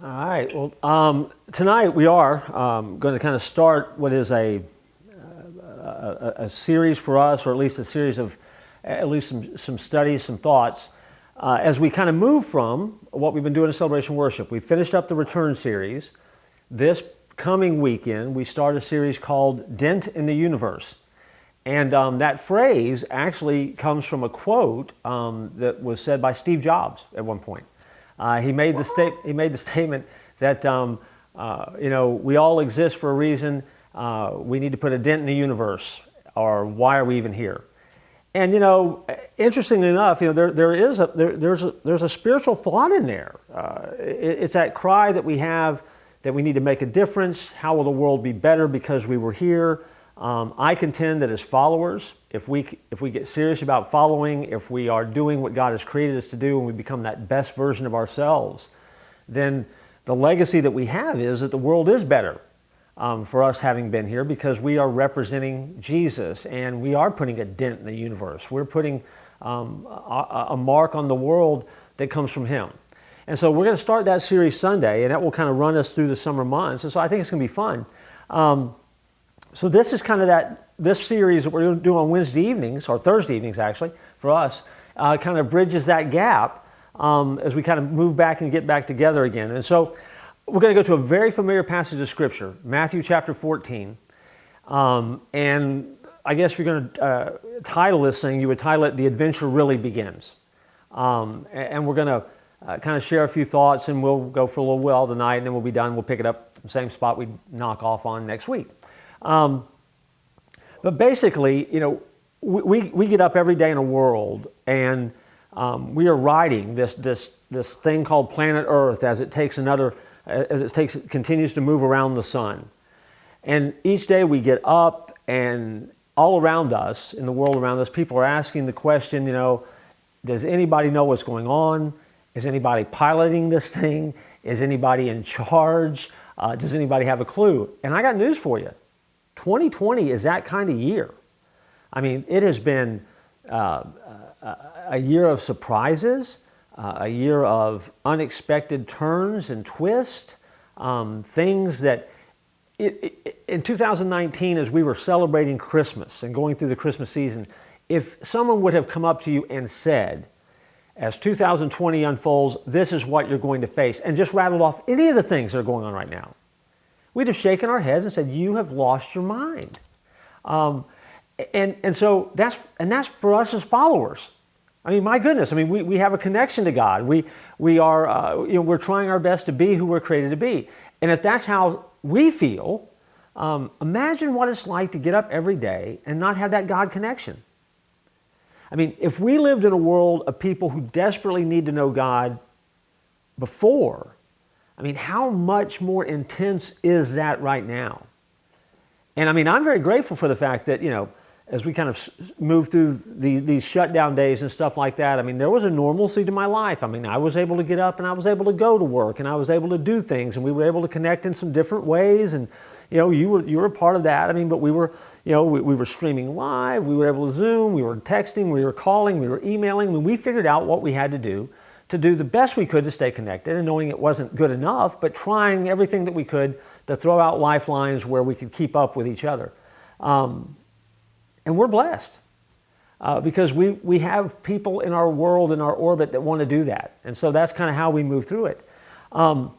All right. Well, tonight we are going to kind of start what is a series for us, or at least a series of at least some studies, some thoughts, as we kind of move from what we've been doing in Celebration Worship. We finished up the Return series. This coming weekend, we start a series called Dent in the Universe. And that phrase actually comes from a quote that was said by Steve Jobs at one point. He made the statement that we all exist for a reason. We need to put a dent in the universe, or why are we even here? And interestingly enough, there's a spiritual thought in there. It's that cry that we have that we need to make a difference. How will the world be better because we were here? I contend that as followers, if we get serious about following, if we are doing what God has created us to do, and we become that best version of ourselves, then the legacy that we have is that the world is better for us having been here, because we are representing Jesus and we are putting a dent in the universe. We're putting a mark on the world that comes from Him. And so we're going to start that series Sunday, and that will kind of run us through the summer months. And so I think it's going to be fun. So this is kind of this series that we're going to do on Wednesday evenings, or Thursday evenings actually, for us, kind of bridges that gap as we kind of move back and get back together again. And so we're going to go to a very familiar passage of Scripture, Matthew chapter 14. And I guess if you're going to title this thing, you would title it, The Adventure Really Begins. And we're going to kind of share a few thoughts, and we'll go for a little while tonight, and then we'll be done. We'll pick it up the same spot we knock off on next week. But basically, we get up every day in a world, and we are riding this thing called planet Earth as it continues to move around the sun. And each day we get up, and all around us, in the world around us, people are asking the question, does anybody know what's going on? Is anybody piloting this thing? Is anybody in charge? Does anybody have a clue? And I got news for you. 2020 is that kind of year. I mean, it has been a year of surprises, a year of unexpected turns and twists, things that in 2019, as we were celebrating Christmas and going through the Christmas season, if someone would have come up to you and said, as 2020 unfolds, this is what you're going to face, and just rattled off any of the things that are going on right now, we'd have shaken our heads and said, you have lost your mind. And so that's for us as followers. I mean, my goodness, we have a connection to God. We are, we're trying our best to be who we're created to be. And if that's how we feel, imagine what it's like to get up every day and not have that God connection. I mean, if we lived in a world of people who desperately need to know God before, how much more intense is that right now? And I'm very grateful for the fact that, as we kind of move through these shutdown days and stuff like that, there was a normalcy to my life. I was able to get up, and I was able to go to work, and I was able to do things, and we were able to connect in some different ways. And, you were a part of that. But we were, we were streaming live, we were able to Zoom, we were texting, we were calling, we were emailing. We figured out what we had to do the best we could to stay connected, and knowing it wasn't good enough, but trying everything that we could to throw out lifelines where we could keep up with each other. And we're blessed because we have people in our world, in our orbit, that want to do that. And so that's kind of how we move through it. But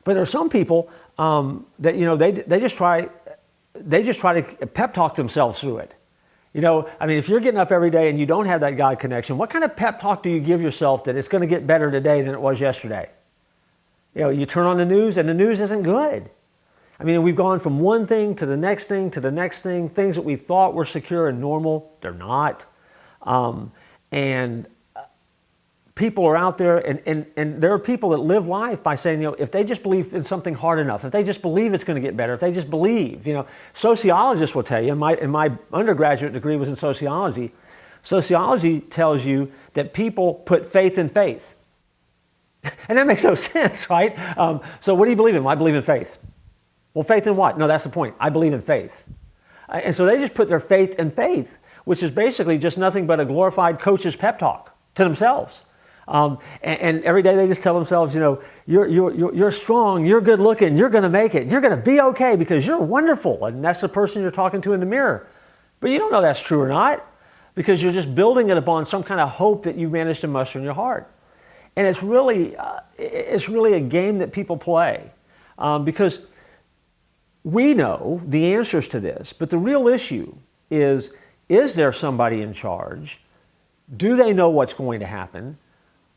there are some people that, they just try to pep talk themselves through it. If you're getting up every day and you don't have that God connection, what kind of pep talk do you give yourself that it's going to get better today than it was yesterday? You turn on the news, and the news isn't good. We've gone from one thing to the next thing to the next thing. Things that we thought were secure and normal, they're not. And people are out there, and there are people that live life by saying, if they just believe in something hard enough, if they just believe it's going to get better, if they just believe, sociologists will tell you, and my undergraduate degree was in sociology. Sociology tells you that people put faith in faith. And that makes no sense, right? So what do you believe in? Well, I believe in faith. Well, faith in what? No, that's the point. I believe in faith. And so they just put their faith in faith, which is basically just nothing but a glorified coach's pep talk to themselves. And every day they just tell themselves, you're strong, you're good looking, you're going to make it, you're going to be okay because you're wonderful. And that's the person you're talking to in the mirror. But you don't know that's true or not because you're just building it upon some kind of hope that you've managed to muster in your heart. And it's really a game that people play because we know the answers to this. But the real issue is there somebody in charge? Do they know what's going to happen?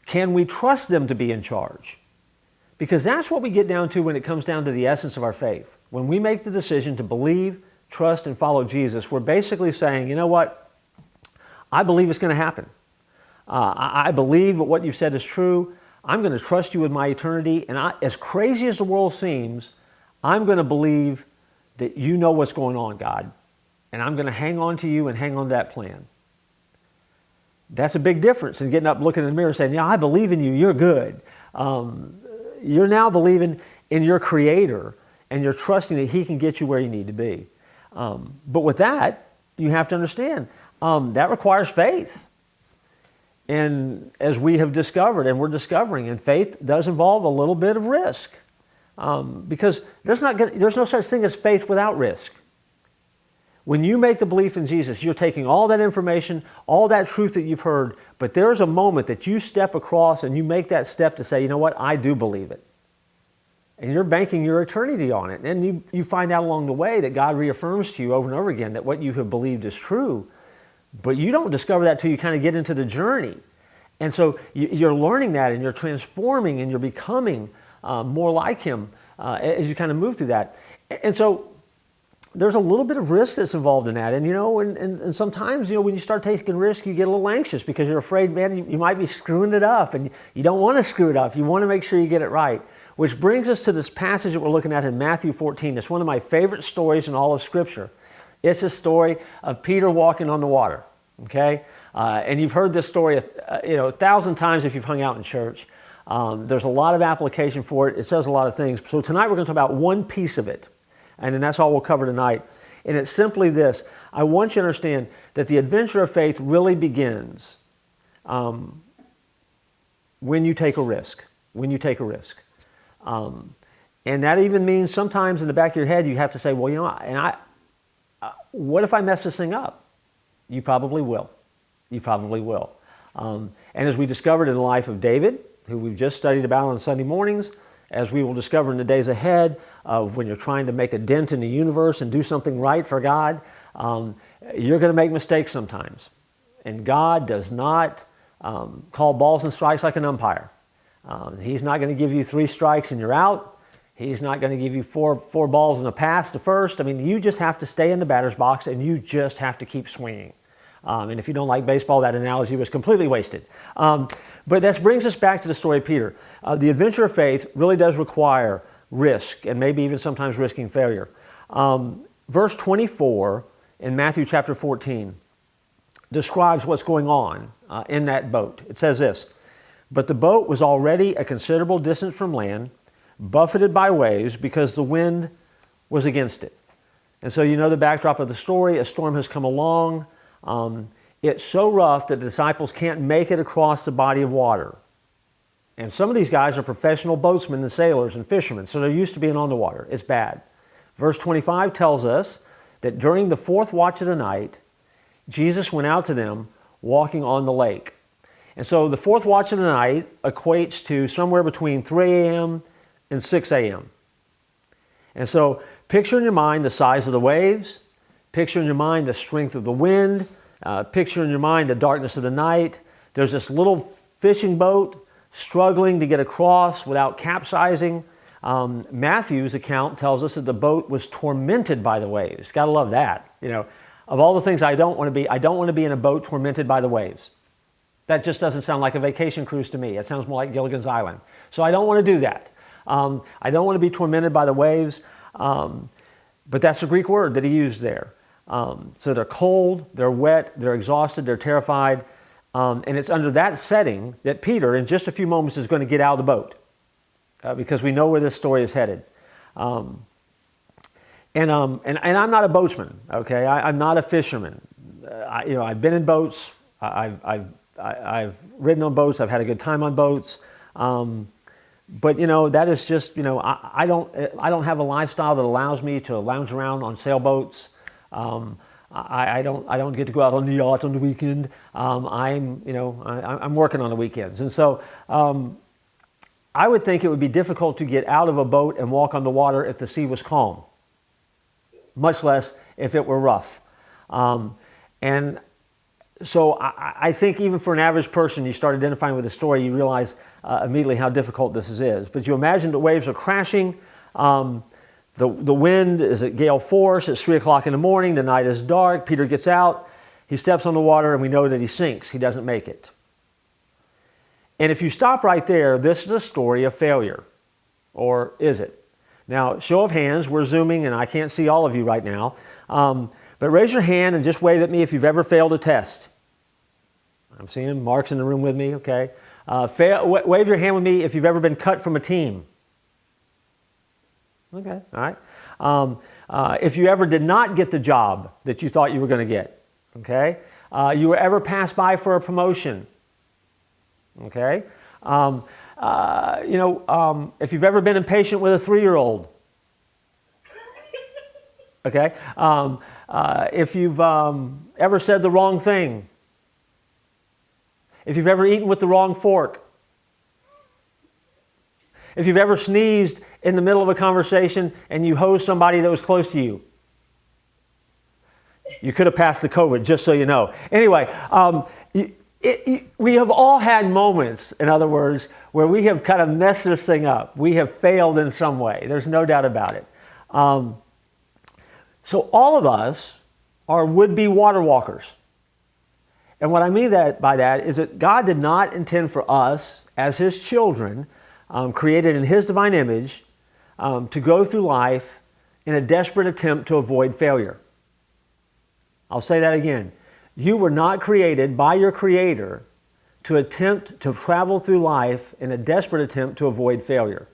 Can we trust them to be in charge? Because that's what we get down to when it comes down to the essence of our faith. When we make the decision to believe, trust, and follow Jesus, we're basically saying, you know what? I believe it's going to happen. I believe that what you've said is true. I'm going to trust you with my eternity. And as crazy as the world seems, I'm going to believe that you know what's going on, God. And I'm going to hang on to you and hang on to that plan. That's a big difference in getting up, looking in the mirror and saying, yeah, I believe in you, you're good. You're now believing in your Creator and you're trusting that He can get you where you need to be. But with that, you have to understand, that requires faith. And as we have discovered and we're discovering, and faith does involve a little bit of risk. Because there's no such thing as faith without risk. When you make the belief in Jesus, you're taking all that information, all that truth that you've heard, but there's a moment that you step across and you make that step to say, you know what, I do believe it. And you're banking your eternity on it. And you find out along the way that God reaffirms to you over and over again that what you have believed is true. But you don't discover that till you kind of get into the journey. And so you're learning that and you're transforming and you're becoming more like Him as you kind of move through that. And so there's a little bit of risk that's involved in that. And, and sometimes, when you start taking risk, you get a little anxious because you're afraid, man, you might be screwing it up and you don't want to screw it up. You want to make sure you get it right. Which brings us to this passage that we're looking at in Matthew 14. It's one of my favorite stories in all of Scripture. It's a story of Peter walking on the water, okay? And you've heard this story, 1,000 times if you've hung out in church. There's a lot of application for it. It says a lot of things. So tonight we're going to talk about one piece of it. And then that's all we'll cover tonight. And it's simply this. I want you to understand that the adventure of faith really begins when you take a risk. When you take a risk. And that even means sometimes in the back of your head you have to say, well, what if I mess this thing up? You probably will. You probably will. And as we discovered in the life of David, who we've just studied about on Sunday mornings, as we will discover in the days ahead, when you're trying to make a dent in the universe and do something right for God, you're going to make mistakes sometimes. And God does not call balls and strikes like an umpire. He's not going to give you 3 strikes and you're out. He's not going to give you four balls and a pass to first. I mean, you just have to stay in the batter's box and you just have to keep swinging. And if you don't like baseball, that analogy was completely wasted. But that brings us back to the story of Peter. The adventure of faith really does require risk and maybe even sometimes risking failure. Verse 24 in Matthew chapter 14 describes what's going on in that boat. It says this, "But the boat was already a considerable distance from land, buffeted by waves because the wind was against it." And so you know the backdrop of the story. A storm has come along. It's so rough that the disciples can't make it across the body of water. And some of these guys are professional boatsmen and sailors and fishermen, so they're used to being on the water. It's bad. Verse 25 tells us that during the 4th watch of the night, Jesus went out to them walking on the lake. And so the 4th watch of the night equates to somewhere between 3 a.m. and 6 a.m. And so picture in your mind the size of the waves, picture in your mind the strength of the wind, picture in your mind the darkness of the night. There's this little fishing boat struggling to get across without capsizing. Matthew's account tells us that the boat was tormented by the waves. Gotta love that. Of all the things I don't want to be in a boat tormented by the waves. That just doesn't sound like a vacation cruise to me. It sounds more like Gilligan's Island. So I don't want to do that. I don't want to be tormented by the waves. But that's the Greek word that he used there. So they're cold, they're wet, they're exhausted, they're terrified. And it's under that setting that Peter, in just a few moments, is going to get out of the boat. Because we know where this story is headed. And I'm not a boatsman, okay? I'm not a fisherman. I've been in boats. I've I've ridden on boats. I've had a good time on boats. But that is just, I don't have a lifestyle that allows me to lounge around on sailboats. I don't get to go out on the yacht on the weekend. I'm working on the weekends. And so I would think it would be difficult to get out of a boat and walk on the water if the sea was calm, much less if it were rough. And so I think even for an average person, you start identifying with the story, you realize immediately how difficult this is. But you imagine the waves are crashing. The wind is at gale force. It's 3 o'clock in the morning. The night is dark. Peter gets out. He steps on the water, and we know that he sinks. He doesn't make it. And if you stop right there, this is a story of failure. Or is it? Now, show of hands. We're zooming, and I can't see all of you right now. But raise your hand and just wave at me if you've ever failed a test. I'm seeing Mark's in the room with me, okay. Wave your hand with me if you've ever been cut from a team. Okay, all right. If you ever did not get the job that you thought you were going to get, okay. You were ever passed by for a promotion, okay. If you've ever been impatient with a 3-year-old, okay. If you've ever said the wrong thing, if you've ever eaten with the wrong fork, if you've ever sneezed in the middle of a conversation and you hosed somebody that was close to you, you could have passed the COVID, just so you know. Anyway, we have all had moments, in other words, where we have kind of messed this thing up. We have failed in some way. There's no doubt about it. So all of us are would-be water walkers. And what I mean by that is that God did not intend for us as His children, created in His divine image, to go through life in a desperate attempt to avoid failure. I'll say that again. You were not created by your Creator to attempt to travel through life in a desperate attempt to avoid failure.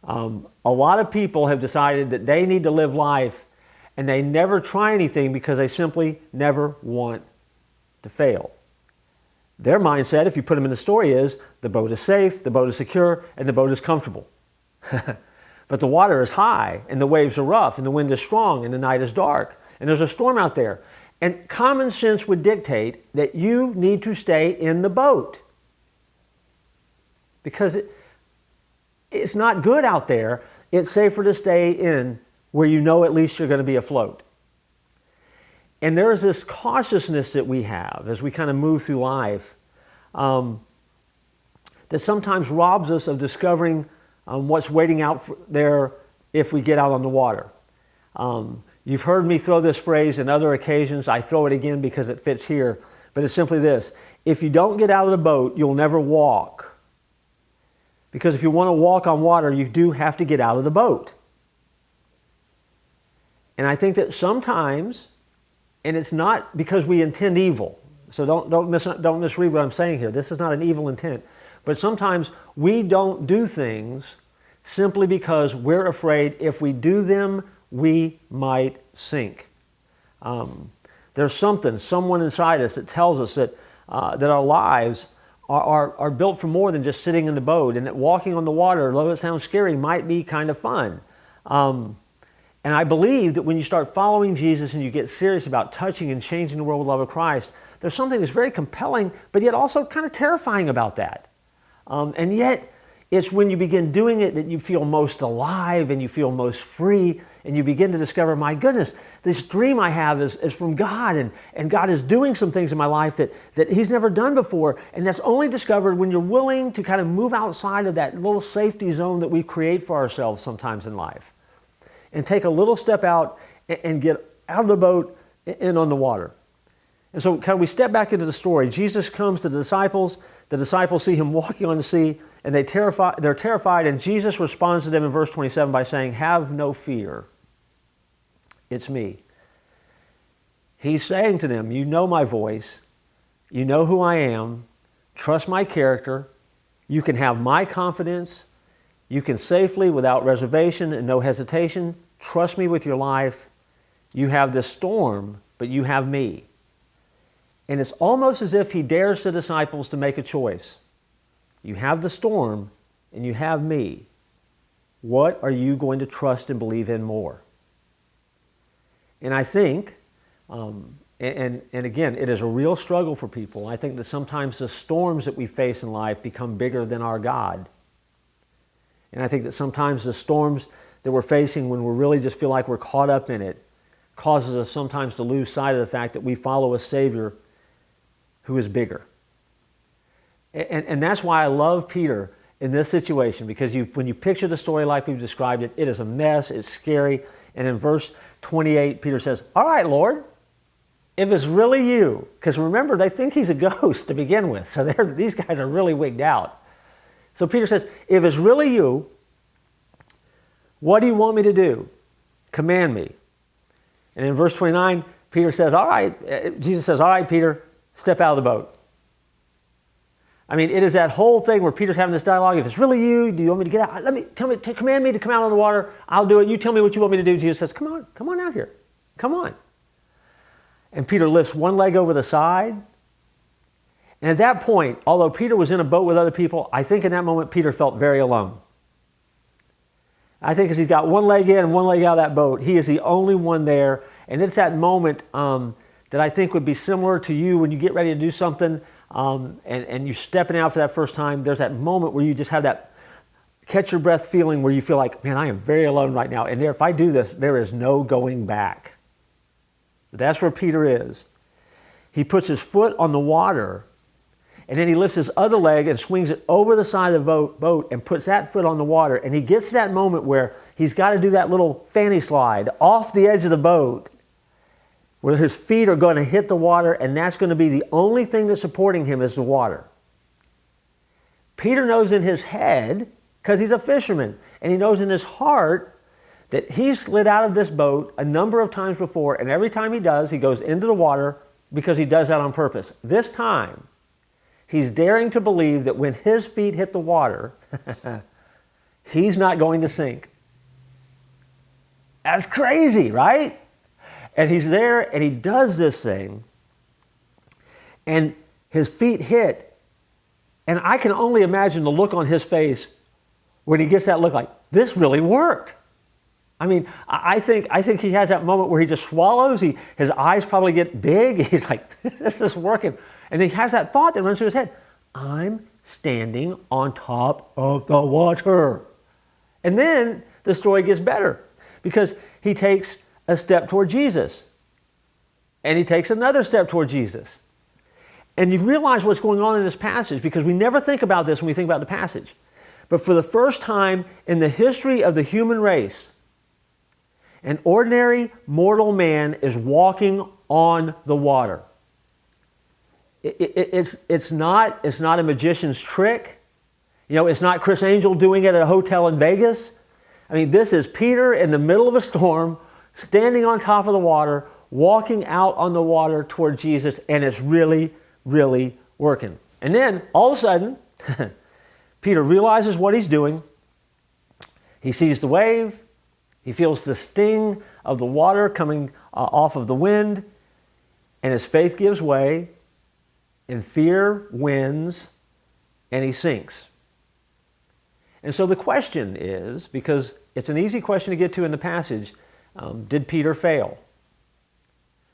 A lot of people have decided that they need to live life and they never try anything because they simply never want to fail. Their mindset, if you put them in the story, is the boat is safe, the boat is secure, and the boat is comfortable. But the water is high, and the waves are rough, and the wind is strong, and the night is dark, and there's a storm out there. And common sense would dictate that you need to stay in the boat. Because it's not good out there. It's safer to stay in where you know at least you're going to be afloat. And there is this cautiousness that we have as we kind of move through life that sometimes robs us of discovering what's waiting out there if we get out on the water. You've heard me throw this phrase in other occasions. I throw it again because it fits here. But it's simply this. If you don't get out of the boat, you'll never walk. Because if you want to walk on water, you do have to get out of the boat. And I think that sometimes, and it's not because we intend evil, so don't misread what I'm saying here. This is not an evil intent. But sometimes we don't do things simply because we're afraid if we do them, we might sink. There's someone inside us that tells us that our lives are built for more than just sitting in the boat, and that walking on the water, though it sounds scary, might be kind of fun. And I believe that when you start following Jesus and you get serious about touching and changing the world with the love of Christ, there's something that's very compelling, but yet also kind of terrifying about that. And yet, it's when you begin doing it that you feel most alive and you feel most free, and you begin to discover, my goodness, this dream I have is from God, and God is doing some things in my life that He's never done before. And that's only discovered when you're willing to kind of move outside of that little safety zone that we create for ourselves sometimes in life, and take a little step out and get out of the boat and on the water. And so kind of we step back into the story. Jesus comes to the disciples see Him walking on the sea, and they're terrified, and Jesus responds to them in verse 27 by saying, "Have no fear. It's me." He's saying to them, you know my voice, you know who I am, trust my character, you can have my confidence, you can safely, without reservation and no hesitation, trust me with your life. You have this storm, but you have me. And it's almost as if he dares the disciples to make a choice. You have the storm and you have me. What are you going to trust and believe in more? And I think, and again, it is a real struggle for people. I think that sometimes the storms that we face in life become bigger than our God. And I think that sometimes the storms that we're facing when we really just feel like we're caught up in it causes us sometimes to lose sight of the fact that we follow a Savior who is bigger. And that's why I love Peter in this situation, because when you picture the story like we've described it, it is a mess, it's scary. And in verse 28, Peter says, all right, Lord, if it's really you, because remember, they think he's a ghost to begin with, so these guys are really wigged out. So Peter says, if it's really you, what do you want me to do? Command me. And in verse 29, Peter says, all right, Jesus says, all right, Peter, step out of the boat. I mean, it is that whole thing where Peter's having this dialogue. If it's really you, do you want me to get out? Command me to come out on the water. I'll do it. You tell me what you want me to do. Jesus says, come on out here. Come on. And Peter lifts one leg over the side. And at that point, although Peter was in a boat with other people, I think in that moment Peter felt very alone. I think as he's got one leg in and one leg out of that boat, he is the only one there. And it's that moment that I think would be similar to you when you get ready to do something and you're stepping out for that first time. There's that moment where you just have that catch your breath feeling where you feel like, man, I am very alone right now. And if I do this, there is no going back. But that's where Peter is. He puts his foot on the water, and then he lifts his other leg and swings it over the side of the boat and puts that foot on the water. And he gets to that moment where he's got to do that little fanny slide off the edge of the boat where his feet are going to hit the water, and that's going to be the only thing that's supporting him is the water. Peter knows in his head, because he's a fisherman, and he knows in his heart that he's slid out of this boat a number of times before, and every time he does, he goes into the water because he does that on purpose. This time, he's daring to believe that when his feet hit the water, he's not going to sink. That's crazy, right? And he's there and he does this thing, and his feet hit, and I can only imagine the look on his face when he gets that look like, this really worked. I mean, I think he has that moment where he just swallows, his eyes probably get big, he's like, this is working. And he has that thought that runs through his head, I'm standing on top of the water. And then the story gets better because he takes a step toward Jesus. And he takes another step toward Jesus. And you realize what's going on in this passage, because we never think about this when we think about the passage. But for the first time in the history of the human race, an ordinary mortal man is walking on the water. It's not a magician's trick. You know, it's not Chris Angel doing it at a hotel in Vegas. I mean, this is Peter in the middle of a storm, standing on top of the water, walking out on the water toward Jesus, and it's really, really working. And then, all of a sudden, Peter realizes what he's doing. He sees the wave. He feels the sting of the water coming off of the wind, and his faith gives way, and fear wins, and he sinks. And so the question is, because it's an easy question to get to in the passage, did Peter fail?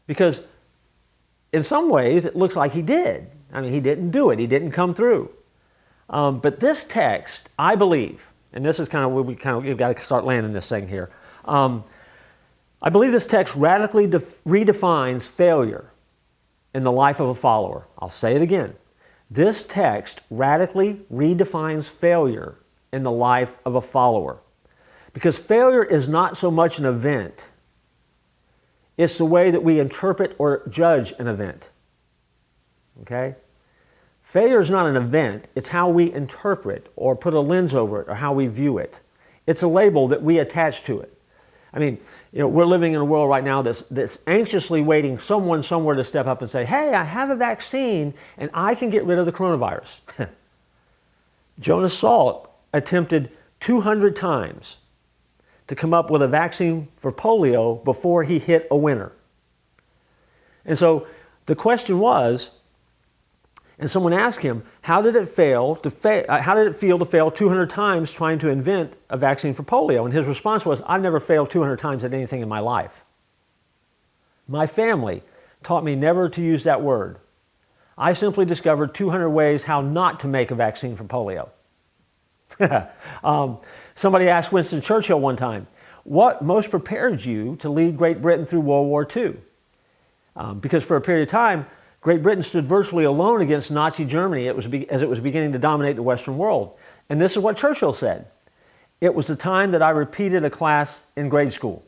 Because in some ways it looks like he did. I mean, he didn't do it. He didn't come through. But this text, I believe, and this is kind of where we've got to start landing this thing here. I believe this text radically redefines failure in the life of a follower. I'll say it again. This text radically redefines failure in the life of a follower. Because failure is not so much an event. It's the way that we interpret or judge an event. Okay? Failure is not an event. It's how we interpret or put a lens over it or how we view it. It's a label that we attach to it. I mean, you know, we're living in a world right now that's anxiously waiting someone somewhere to step up and say, hey, I have a vaccine and I can get rid of the coronavirus. Jonas Salk attempted 200 times to come up with a vaccine for polio before he hit a winner. And so The question was, and someone asked him, how did it feel to fail 200 times trying to invent a vaccine for polio? And his response was, I've never failed 200 times at anything in my life. My family taught me never to use that word. I simply discovered 200 ways how not to make a vaccine for polio. Somebody asked Winston Churchill one time, what most prepared you to lead Great Britain through World War II? Because for a period of time, Great Britain stood virtually alone against Nazi Germany as it was beginning to dominate the Western world. And this is what Churchill said. It was the time that I repeated a class in grade school.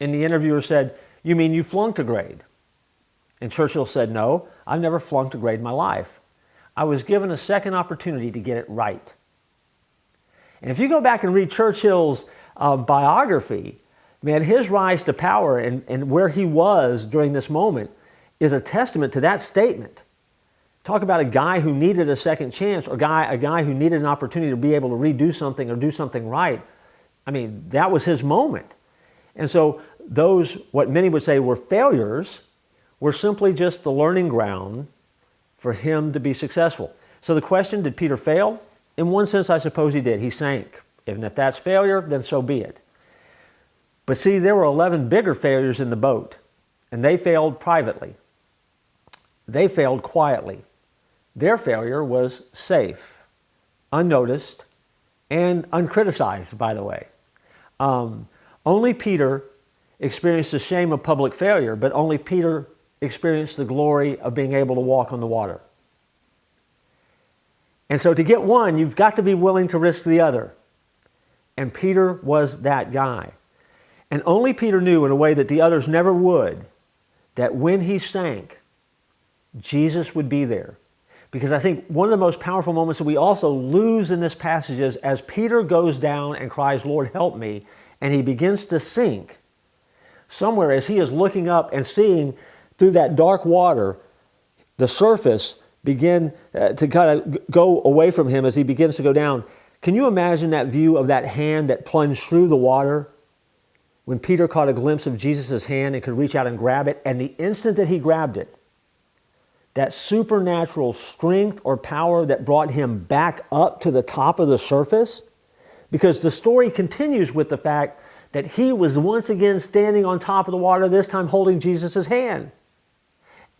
And the interviewer said, you mean you flunked a grade? And Churchill said, no, I've never flunked a grade in my life. I was given a second opportunity to get it right. And if you go back and read Churchill's biography, man, his rise to power and where he was during this moment is a testament to that statement. Talk about a guy who needed a second chance, or a guy who needed an opportunity to be able to redo something or do something right. I mean, that was his moment. And so those, what many would say were failures, were simply just the learning ground for him to be successful. So the question, did Peter fail? In one sense, I suppose he did. He sank. And if that's failure, then so be it. But see, there were 11 bigger failures in the boat, and they failed privately. They failed quietly. Their failure was safe, unnoticed, and uncriticized, by the way. Only Peter experienced the shame of public failure, but only Peter experienced the glory of being able to walk on the water. And so to get one, you've got to be willing to risk the other. And Peter was that guy. And only Peter knew, in a way that the others never would, that when he sank, Jesus would be there. Because I think one of the most powerful moments that we also lose in this passage is as Peter goes down and cries, Lord, help me, and he begins to sink, somewhere as he is looking up and seeing through that dark water, the surface begin to kind of go away from him as he begins to go down. Can you imagine that view of that hand that plunged through the water when Peter caught a glimpse of Jesus' hand and could reach out and grab it? And the instant that he grabbed it, that supernatural strength or power that brought him back up to the top of the surface, because the story continues with the fact that he was once again standing on top of the water, this time holding Jesus' hand.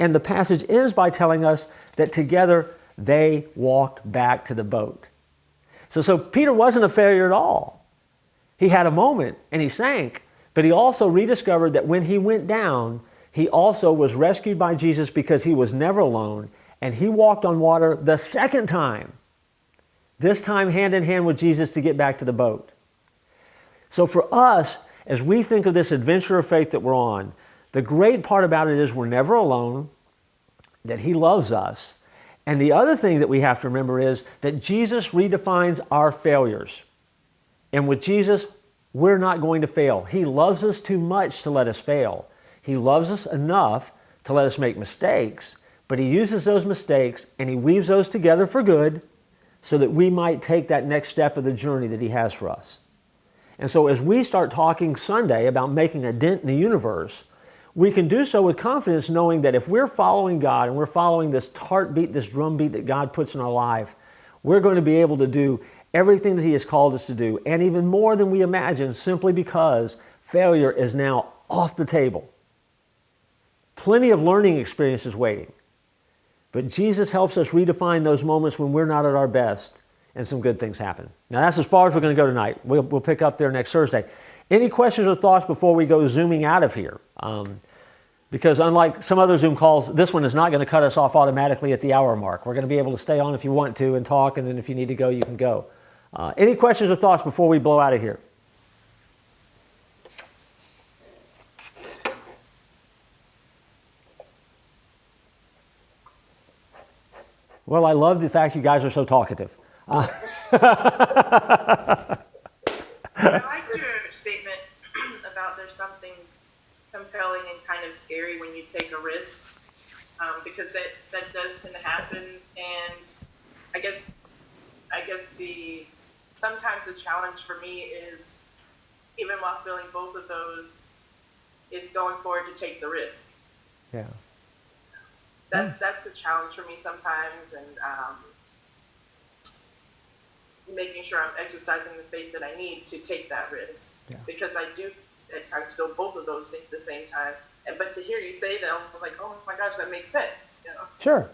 And the passage ends by telling us that together they walked back to the boat. So Peter wasn't a failure at all. He had a moment and he sank, but he also rediscovered that when he went down, he also was rescued by Jesus because he was never alone, and he walked on water the second time, this time hand in hand with Jesus to get back to the boat. So for us, as we think of this adventure of faith that we're on, the great part about it is we're never alone, that he loves us. And the other thing that we have to remember is that Jesus redefines our failures. And with Jesus, we're not going to fail. He loves us too much to let us fail. He loves us enough to let us make mistakes, but he uses those mistakes and he weaves those together for good so that we might take that next step of the journey that he has for us. And so as we start talking Sunday about making a dent in the universe, we can do so with confidence, knowing that if we're following God and we're following this heartbeat, this drumbeat that God puts in our life, we're going to be able to do everything that he has called us to do, and even more than we imagine, simply because failure is now off the table. Plenty of learning experiences waiting. But Jesus helps us redefine those moments when we're not at our best and some good things happen. Now that's as far as we're going to go tonight. We'll pick up there next Thursday. Any questions or thoughts before we go zooming out of here? Because unlike some other Zoom calls, this one is not going to cut us off automatically at the hour mark. We're going to be able to stay on if you want to and talk, and then if you need to go, you can go. Any questions or thoughts before we blow out of here? Well, I love the fact you guys are so talkative. I liked your statement about there's something compelling and kind of scary when you take a risk, because that does tend to happen. And I guess sometimes the challenge for me is, even while feeling both of those, is going forward to take the risk. Yeah. That's a challenge for me sometimes, and making sure I'm exercising the faith that I need to take that risk. Yeah. Because I do at times feel both of those things at the same time. But to hear you say that, I was like, oh my gosh, that makes sense. Sure.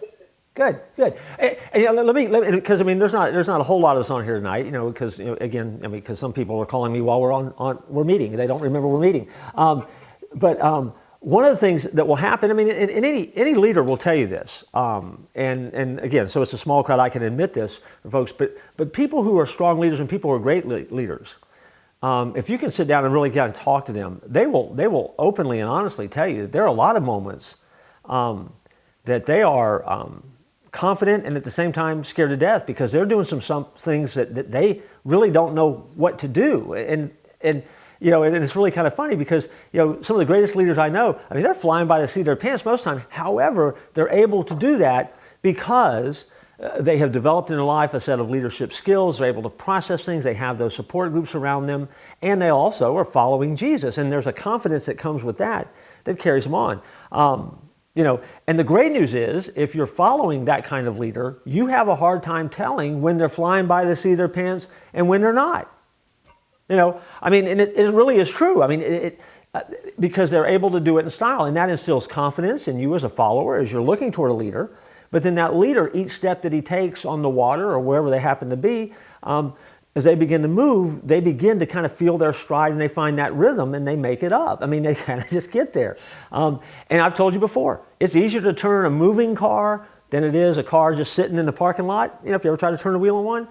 Good. Let me, because I mean, there's not a whole lot of us on here tonight, because again, I mean, because some people are calling me while we're meeting, they don't remember we're meeting. But one of the things that will happen, I mean, and any leader will tell you this, and again, so it's a small crowd, I can admit this, folks, but people who are strong leaders and people who are great leaders, if you can sit down and really kind of talk to them, they will openly and honestly tell you that there are a lot of moments that they are confident and at the same time scared to death because they're doing some things that they really don't know what to do. And it's really kind of funny because, some of the greatest leaders I know, I mean, they're flying by the seat of their pants most of the time. However, they're able to do that because they have developed in their life a set of leadership skills. They're able to process things. They have those support groups around them. And they also are following Jesus. And there's a confidence that comes with that carries them on. And the great news is, if you're following that kind of leader, you have a hard time telling when they're flying by the seat of their pants and when they're not. I mean, and it really is true. I mean, because they're able to do it in style, and that instills confidence in you as a follower as you're looking toward a leader. But then that leader, each step that he takes on the water or wherever they happen to be, as they begin to move, they begin to kind of feel their stride and they find that rhythm and they make it up. I mean, they kind of just get there. And I've told you before, it's easier to turn a moving car than it is a car just sitting in the parking lot. If you ever try to turn a wheel on one,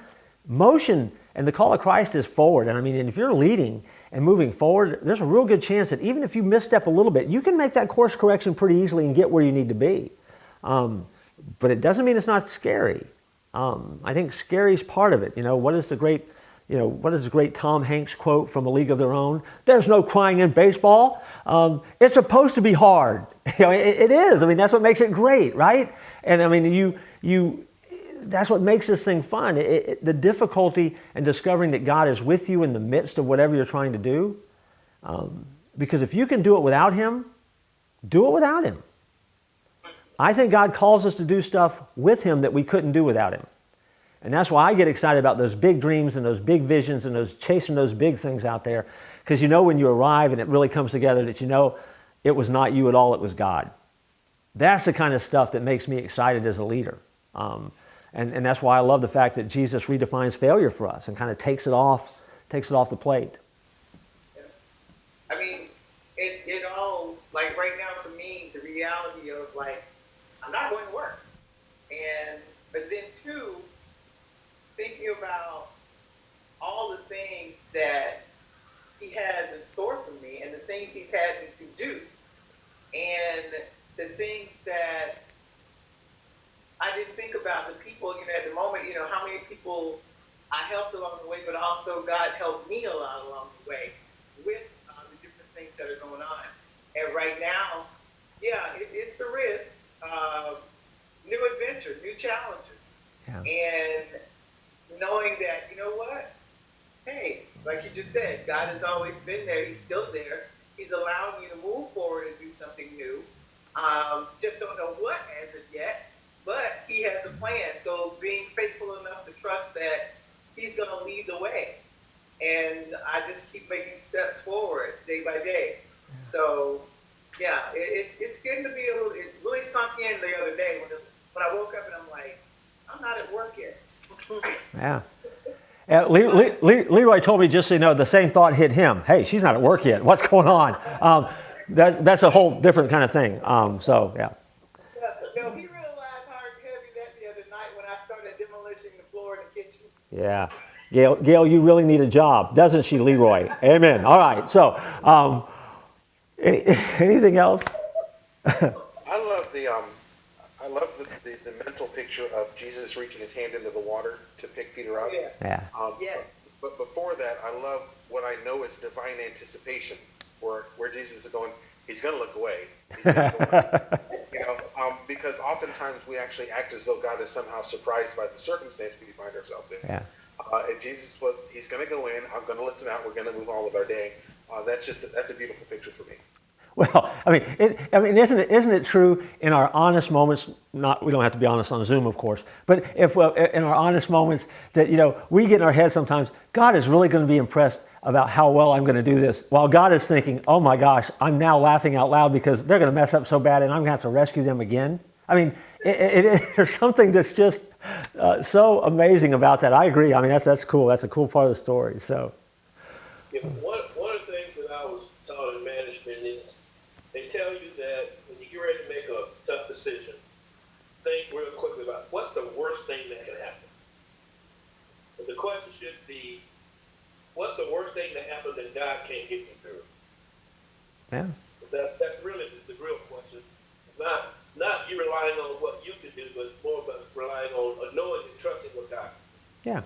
motion and the call of Christ is forward. And I mean, and if you're leading and moving forward, there's a real good chance that even if you misstep a little bit, you can make that course correction pretty easily and get where you need to be. But it doesn't mean it's not scary. I think scary is part of it. What is the great Tom Hanks quote from A League of Their Own? There's no crying in baseball. It's supposed to be hard. It is. I mean, that's what makes it great, right? And I mean, that's what makes this thing fun. The difficulty in discovering that God is with you in the midst of whatever you're trying to do. Because if you can do it without Him, do it without Him. I think God calls us to do stuff with Him that we couldn't do without Him. And that's why I get excited about those big dreams and those big visions and those chasing those big things out there. Because when you arrive and it really comes together that it was not you at all, it was God. That's the kind of stuff that makes me excited as a leader. And that's why I love the fact that Jesus redefines failure for us and kind of takes it off the plate. Yeah. I mean, it all, like right now for me, the reality of like, I'm not going to work. But then two, thinking about all the things that He has in store for me and the things He's had me to do and the things that I didn't think about, the people, at the moment, how many people I helped along the way, but also God helped me a lot along the way with the different things that are going on. And right now, it's a risk, new adventure, new challenges. Yeah. And knowing that, hey, like you just said, God has always been there. He's still there. He's allowing you to move forward and do something new. Just don't know what as of yet, but He has a plan. So being faithful enough to trust that He's going to lead the way. And I just keep making steps forward day by day. Yeah. So, it's getting to be it's really sunk in the other day when I woke up and I'm like, I'm not at work yet. Yeah. Leroy told me just so you know, the same thought hit him. Hey, she's not at work yet. What's going on? That's a whole different kind of thing. So, yeah. No, he realized how heavy that the other night when I started demolishing the floor in the kitchen. Yeah. Gail, you really need a job, doesn't she, Leroy? Amen. All right. So, anything else? I love the mental picture of Jesus reaching His hand into the water to pick Peter up. Yeah. But before that, I love what I know is divine anticipation, where Jesus is going. He's going to look away. He's gonna go away. Because oftentimes we actually act as though God is somehow surprised by the circumstance we find ourselves in. Yeah. And Jesus He's going to go in. I'm going to lift Him out. We're going to move on with our day. That's a beautiful picture for me. Well, isn't it true in our honest moments? We don't have to be honest on Zoom, of course, but if in our honest moments that we get in our head sometimes, God is really going to be impressed about how well I'm going to do this, while God is thinking, oh my gosh, I'm now laughing out loud because they're going to mess up so bad, and I'm going to have to rescue them again. I mean, there's something that's just so amazing about that. I agree. I mean, that's cool. That's a cool part of the story. So, yeah, one of the things that I was taught in management is they tell you that when you get ready to make a tough decision, think real quickly about what's the worst thing that can happen. But the question should be, what's the worst thing that happened that God can't get me through? Yeah. That's really the real question. Not you relying on what you can do, but more about relying on knowing and trusting with God. Yeah.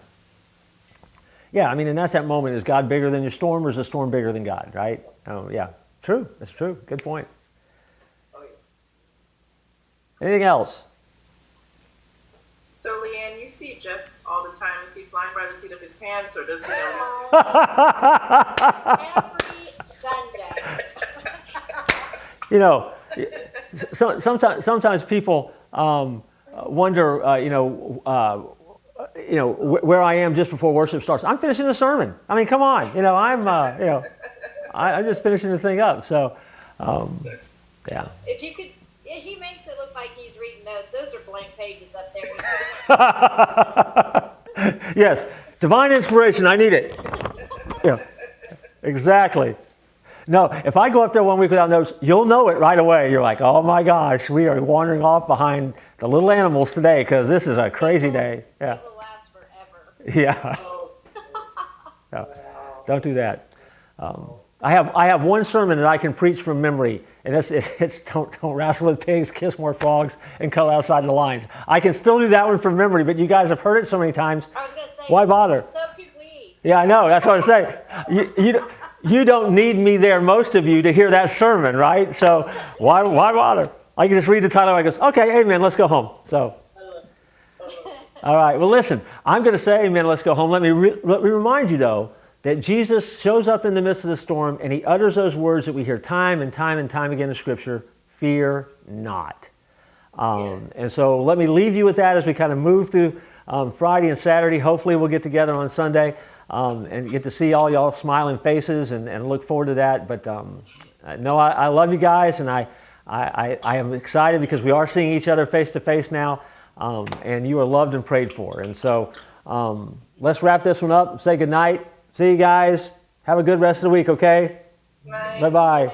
Yeah, I mean, and that's that moment. Is God bigger than your storm, or is the storm bigger than God, right? Oh, yeah. True. That's true. Good point. Anything else? So, Leanne, you see Jeff all the time. Is he flying by the seat of his pants, or does he know? Every Sunday. Sometimes people wonder, where I am just before worship starts. I'm finishing the sermon. I mean, come on. I'm just finishing the thing up. So, yeah. If you could, he makes it look like he's reading notes. Those are blank pages up there. Yes, divine inspiration. I need it. Yeah, exactly. No, if I go up there 1 week without notes, you'll know it right away. You're like, oh my gosh, we are wandering off behind the little animals today because this is a crazy day. Yeah. It will last forever. Yeah. No, don't do that. I have one sermon that I can preach from memory, and it's don't wrestle with pigs, kiss more frogs, and color outside the lines. I can still do that one from memory, but you guys have heard it so many times. I was going to say, why bother? So could we. Yeah, I know. That's what I'm saying. You don't need me there, most of you, to hear that sermon, right? So why bother? I can just read the title and I goes, okay, amen, let's go home. So, all right. Well, listen, I'm going to say amen, let's go home. Let me remind you, though, that Jesus shows up in the midst of the storm and he utters those words that we hear time and time and time again in Scripture, fear not. Yes. And so let me leave you with that as we kind of move through Friday and Saturday. Hopefully we'll get together on Sunday and get to see all y'all smiling faces and look forward to that. But no, I love you guys, and I am excited because we are seeing each other face to face now, and you are loved and prayed for. And so let's wrap this one up and say good night. See you guys. Have a good rest of the week, okay? Bye. Bye-bye.